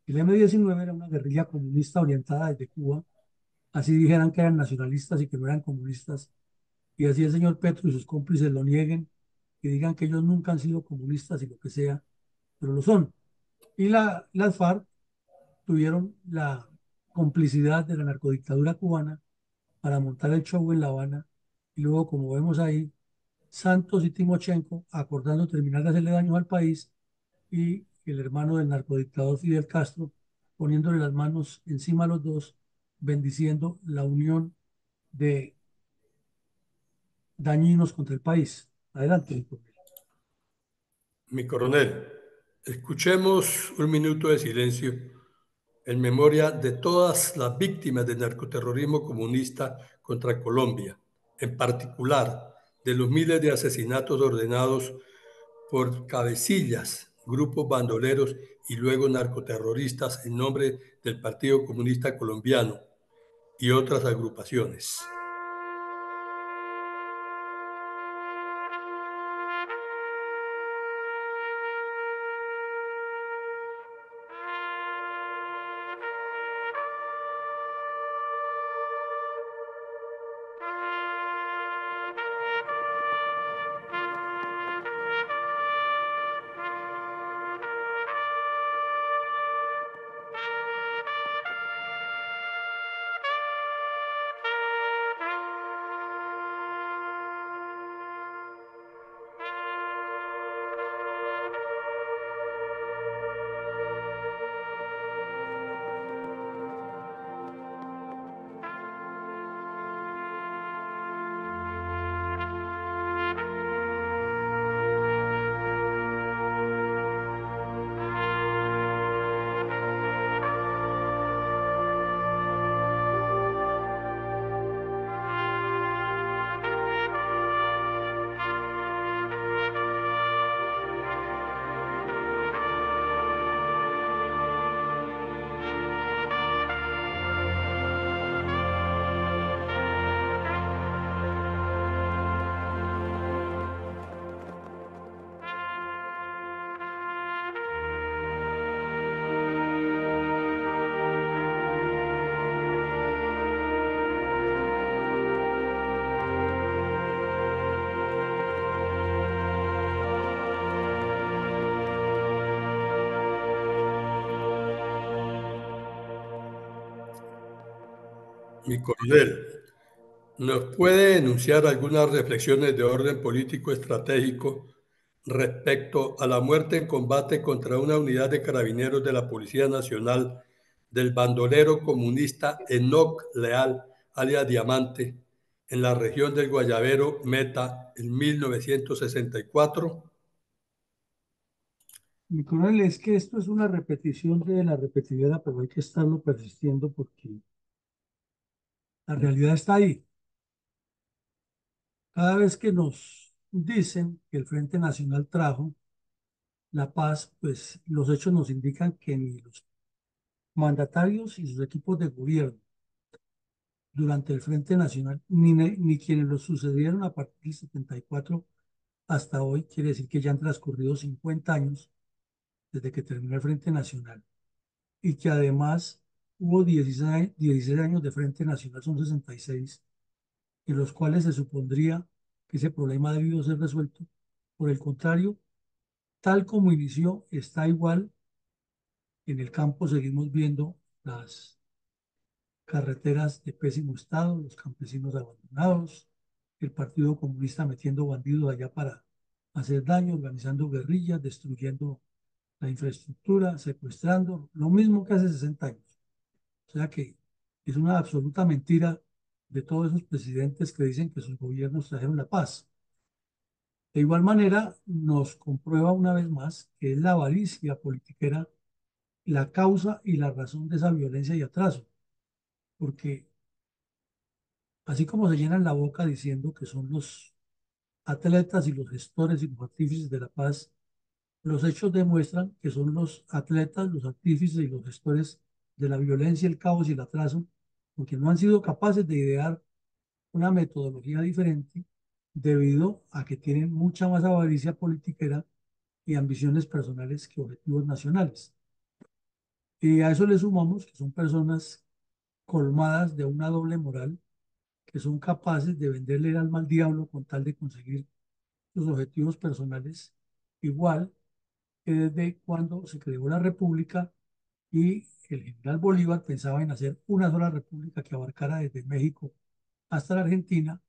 El M-19 era una guerrilla comunista orientada desde Cuba, así dijeran que eran nacionalistas y que no eran comunistas, y así el señor Petro y sus cómplices lo nieguen y digan que ellos nunca han sido comunistas y lo que sea, pero lo son. Y las FARC tuvieron la complicidad de la narcodictadura cubana para montar el show en La Habana. Y luego, como vemos ahí, Santos y Timochenko acordando terminar de hacerle daño al país y el hermano del narcodictador Fidel Castro poniéndole las manos encima a los dos, bendiciendo la unión de dañinos contra el país. Adelante, Víctor. Mi coronel, escuchemos un minuto de silencio en memoria de todas las víctimas del narcoterrorismo comunista contra Colombia, en particular de los miles de asesinatos ordenados por cabecillas, grupos bandoleros y luego narcoterroristas en nombre del Partido Comunista Colombiano y otras agrupaciones. Mi coronel, ¿nos puede enunciar algunas reflexiones de orden político estratégico respecto a la muerte en combate contra una unidad de carabineros de la Policía Nacional del bandolero comunista Enoc Leal, alias Diamante, en la región del Guayabero Meta en 1964? Mi coronel, es que esto es una repetición de la repetidera, pero hay que estarlo persistiendo porque la realidad está ahí. Cada vez que nos dicen que el Frente Nacional trajo la paz, pues los hechos nos indican que ni los mandatarios y sus equipos de gobierno durante el Frente Nacional, ni quienes lo sucedieron a partir del 74 hasta hoy, quiere decir que ya han transcurrido 50 años desde que terminó el Frente Nacional y que además hubo 16 años de Frente Nacional, son 66, en los cuales se supondría que ese problema ha debido ser resuelto. Por el contrario, tal como inició, está igual. En el campo seguimos viendo las carreteras de pésimo estado, los campesinos abandonados, el Partido Comunista metiendo bandidos allá para hacer daño, organizando guerrillas, destruyendo la infraestructura, secuestrando, lo mismo que hace 60 años. O sea que es una absoluta mentira de todos esos presidentes que dicen que sus gobiernos trajeron la paz. De igual manera, nos comprueba una vez más que es la avaricia politiquera la causa y la razón de esa violencia y atraso, porque así como se llenan la boca diciendo que son los atletas y los gestores y los artífices de la paz, los hechos demuestran que son los atletas, los artífices y los gestores de la violencia, el caos y el atraso, porque no han sido capaces de idear una metodología diferente debido a que tienen mucha más avaricia politiquera y ambiciones personales que objetivos nacionales. Y a eso le sumamos que son personas colmadas de una doble moral, que son capaces de venderle el alma al diablo con tal de conseguir sus objetivos personales, igual que desde cuando se creó la República y el general Bolívar pensaba en hacer una sola república que abarcara desde México hasta la Argentina,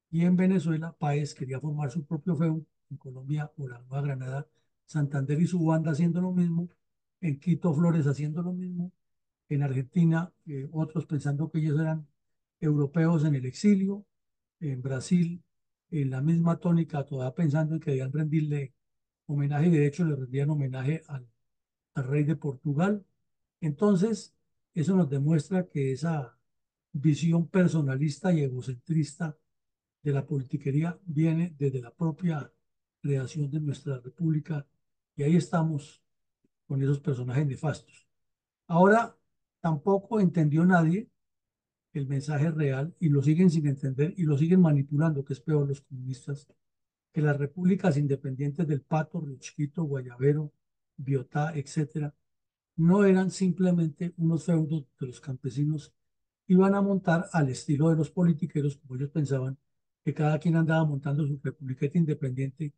y en Venezuela Páez quería formar su propio feudo, en Colombia o la Nueva Granada, Santander y su banda haciendo lo mismo, en Quito Flores haciendo lo mismo, en Argentina otros pensando que ellos eran europeos en el exilio, en Brasil en la misma tónica, todavía pensando en que debían rendirle homenaje, y de hecho le rendían homenaje al rey de Portugal. Entonces, eso nos demuestra que esa visión personalista y egocentrista de la politiquería viene desde la propia creación de nuestra república, y ahí estamos con esos personajes nefastos. Ahora, tampoco entendió nadie el mensaje real y lo siguen sin entender y lo siguen manipulando, que es peor los comunistas, que las repúblicas independientes del Pato, Río Chiquito, Guayavero, Biotá, etcétera, no eran simplemente unos feudos de los campesinos, iban a montar al estilo de los politiqueros, como ellos pensaban, que cada quien andaba montando su republiqueta independiente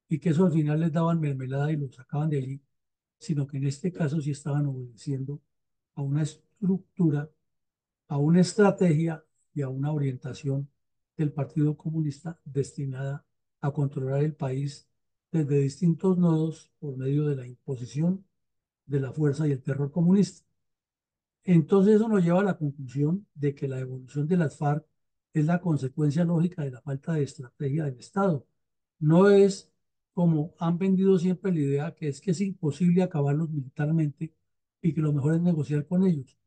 y que eso al final les daban mermelada y los sacaban de allí, sino que en este caso sí estaban obedeciendo a una estructura, a una estrategia y a una orientación del Partido Comunista destinada a controlar el país desde distintos nodos por medio de la imposición de la fuerza y el terror comunista. Entonces eso nos lleva a la conclusión de que la evolución de las FARC es la consecuencia lógica de la falta de estrategia del Estado. No es como han vendido siempre la idea que es imposible acabarlos militarmente y que lo mejor es negociar con ellos.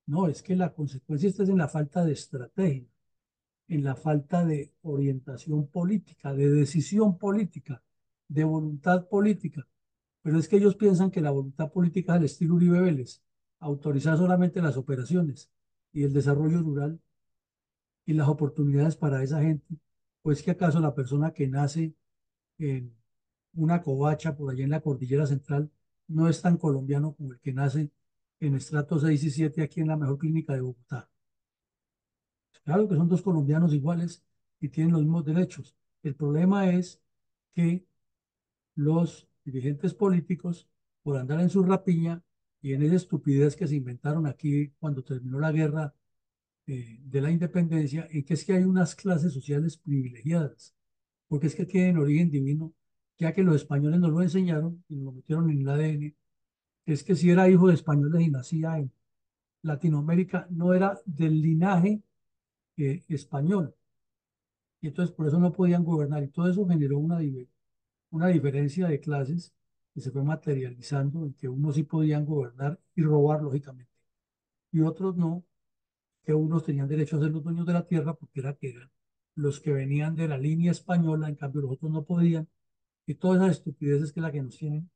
No, es que la consecuencia está en la falta de estrategia, en la falta de orientación política, de decisión política, de voluntad política. Pero es que ellos piensan que la voluntad política es el estilo Uribe Vélez, autorizar solamente las operaciones y el desarrollo rural y las oportunidades para esa gente. Pues que acaso la persona que nace en una covacha por allá en la cordillera central no es tan colombiano como el que nace en estratos 6 y 7 aquí en la mejor clínica de Bogotá. Claro que son dos colombianos iguales y tienen los mismos derechos. El problema es que los dirigentes políticos, por andar en su rapiña y en esa estupidez que se inventaron aquí cuando terminó la guerra de la independencia, en que es que hay unas clases sociales privilegiadas, porque es que tienen origen divino, ya que los españoles nos lo enseñaron y nos lo metieron en el ADN, es que si era hijo de españoles y nacía en Latinoamérica, no era del linaje español, y entonces por eso no podían gobernar, y todo eso generó una diferencia de clases que se fue materializando en que unos sí podían gobernar y robar, lógicamente, y otros no, que unos tenían derecho a ser los dueños de la tierra porque era que eran los que venían de la línea española, en cambio los otros no podían, y todas esas estupideces que es la que nos tienen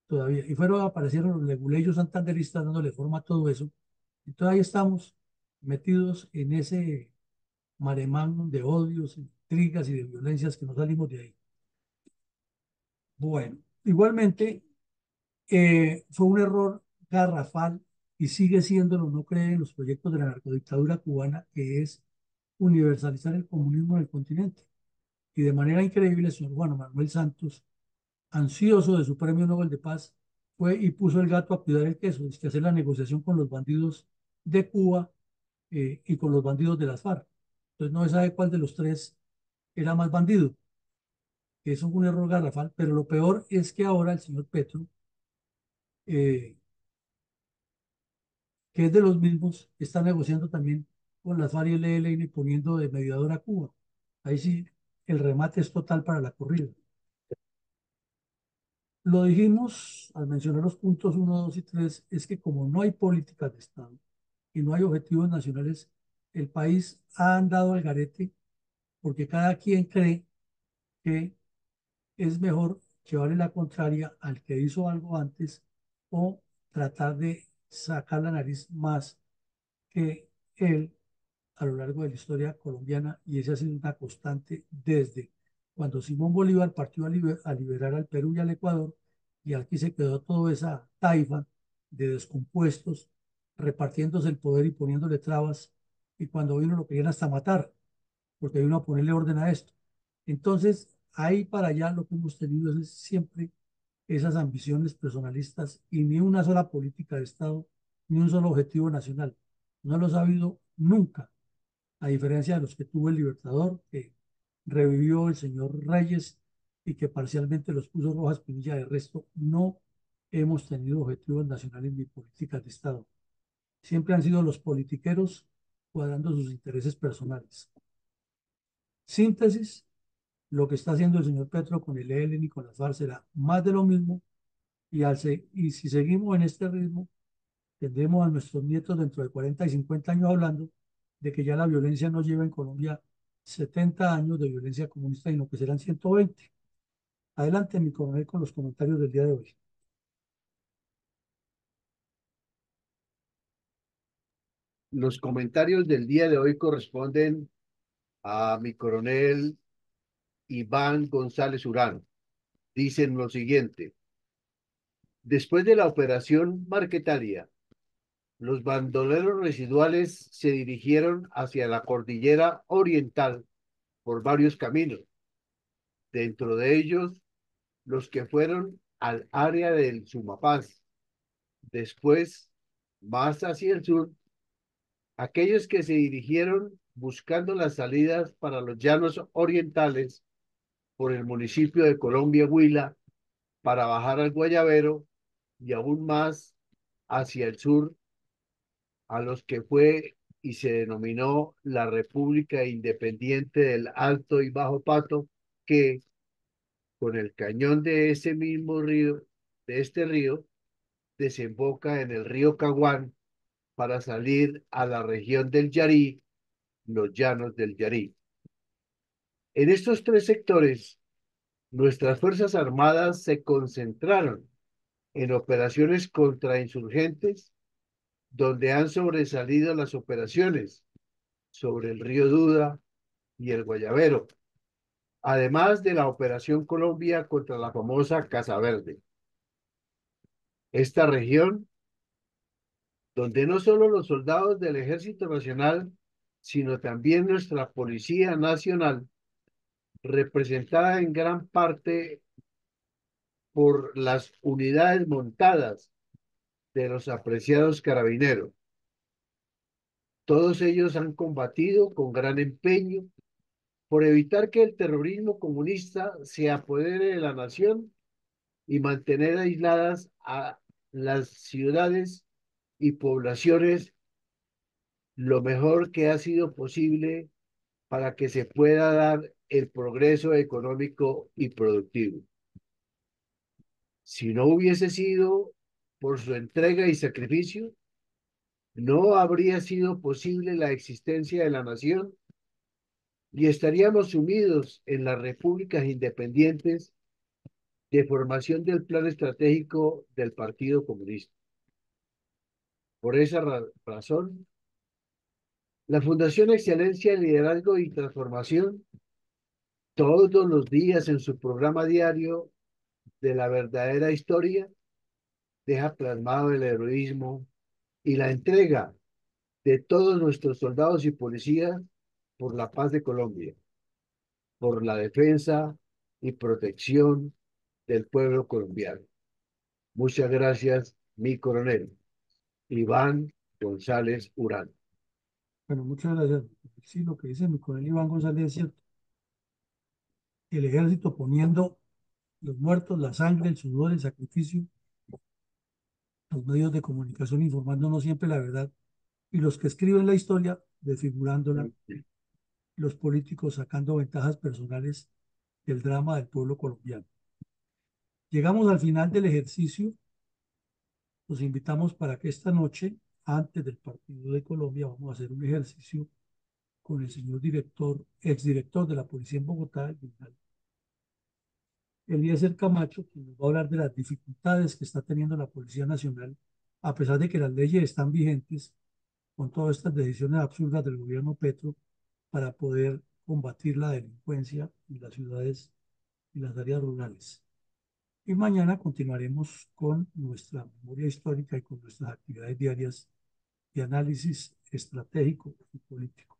todavía. Y fueron, aparecieron los leguleyos santanderistas dándole forma a todo eso. Entonces ahí estamos metidos en ese mare magnum de odios, intrigas y de violencias que no salimos de ahí. Bueno, igualmente fue un error garrafal y sigue siéndolo, no creen en los proyectos de la narcodictadura cubana, que es universalizar el comunismo en el continente. Y de manera increíble, el señor Juan Manuel Santos, ansioso de su premio Nobel de Paz, fue y puso el gato a cuidar el queso, es que hacer la negociación con los bandidos de Cuba y con los bandidos de las FARC. Entonces no se sabe cuál de los tres era más bandido. Eso fue un error garrafal, pero lo peor es que ahora el señor Petro, eh, que es de los mismos, está negociando también con las FARC y el ELN poniendo de mediador a Cuba. Ahí sí, el remate es total para la corrida. Lo dijimos al mencionar los puntos uno, 2 y 3, es que como no hay políticas de Estado y no hay objetivos nacionales, el país ha andado al garete porque cada quien cree que es mejor llevarle la contraria al que hizo algo antes o tratar de sacar la nariz más que él a lo largo de la historia colombiana, y esa ha sido una constante desde cuando Simón Bolívar partió a liberar al Perú y al Ecuador, y aquí se quedó toda esa taifa de descompuestos repartiéndose el poder y poniéndole trabas, y cuando vino lo querían hasta matar, porque vino a ponerle orden a esto. Entonces, ahí para allá lo que hemos tenido es siempre esas ambiciones personalistas y ni una sola política de Estado, ni un solo objetivo nacional. No los ha habido nunca, a diferencia de los que tuvo el Libertador, que revivió el señor Reyes y que parcialmente los puso Rojas Pinilla. De resto, no hemos tenido objetivos nacionales ni políticas de Estado. Siempre han sido los politiqueros cuadrando sus intereses personales. Síntesis, lo que está haciendo el señor Petro con el ELN y con las FARC será más de lo mismo, y si seguimos en este ritmo, tendremos a nuestros nietos dentro de 40 y 50 años hablando de que ya la violencia no lleva en Colombia 70 años de violencia comunista, sino que serán 120. Adelante, mi coronel, con los comentarios del día de hoy. Los comentarios del día de hoy corresponden a mi coronel Iván González Urán. Dicen lo siguiente: después de la operación Marquetalia, los bandoleros residuales se dirigieron hacia la cordillera oriental por varios caminos, dentro de ellos los que fueron al área del Sumapaz, después más hacia el sur, aquellos que se dirigieron buscando las salidas para los llanos orientales por el municipio de Colombia Huila para bajar al Guayabero y aún más hacia el sur a los que fue y se denominó la República Independiente del Alto y Bajo Pato, que con el cañón de ese mismo río, de este río, desemboca en el río Caguán para salir a la región del Yarí, los llanos del Yarí. En estos tres sectores, nuestras Fuerzas Armadas se concentraron en operaciones contra insurgentes, donde han sobresalido las operaciones sobre el río Duda y el Guayabero, además de la Operación Colombia contra la famosa Casa Verde. Esta región, donde no solo los soldados del Ejército Nacional, sino también nuestra Policía Nacional, representada en gran parte por las unidades montadas de los apreciados carabineros, Todos ellos han combatido con gran empeño por evitar que el terrorismo comunista se apodere de la nación y mantener aisladas a las ciudades y poblaciones lo mejor que ha sido posible para que se pueda dar el progreso económico y productivo. Si no hubiese sido por su entrega y sacrificio, no habría sido posible la existencia de la nación y estaríamos sumidos en las repúblicas independientes de formación del plan estratégico del Partido Comunista. Por esa razón, la Fundación Excelencia, Liderazgo y Transformación, todos los días en su programa diario de la verdadera historia, deja plasmado el heroísmo y la entrega de todos nuestros soldados y policías por la paz de Colombia, por la defensa y protección del pueblo colombiano. Muchas gracias, mi coronel Iván González Urán. Bueno, muchas gracias. Sí, lo que dice mi coronel Iván González es cierto. El ejército poniendo los muertos, la sangre, el sudor, el sacrificio, los medios de comunicación informándonos siempre la verdad y los que escriben la historia desfigurándola, los políticos sacando ventajas personales del drama del pueblo colombiano. Llegamos al final del ejercicio. Los invitamos para que esta noche, antes del partido de Colombia, vamos a hacer un ejercicio con el señor director, exdirector de la policía en Bogotá, el general Eliezer Camacho, quien nos va a hablar de las dificultades que está teniendo la Policía Nacional, a pesar de que las leyes están vigentes, con todas estas decisiones absurdas del gobierno Petro para poder combatir la delincuencia en las ciudades y las áreas rurales. Y mañana continuaremos con nuestra memoria histórica y con nuestras actividades diarias de análisis estratégico y político.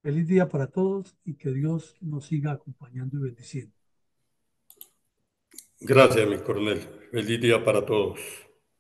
Feliz día para todos y que Dios nos siga acompañando y bendiciendo. Gracias, mi coronel. Feliz día para todos.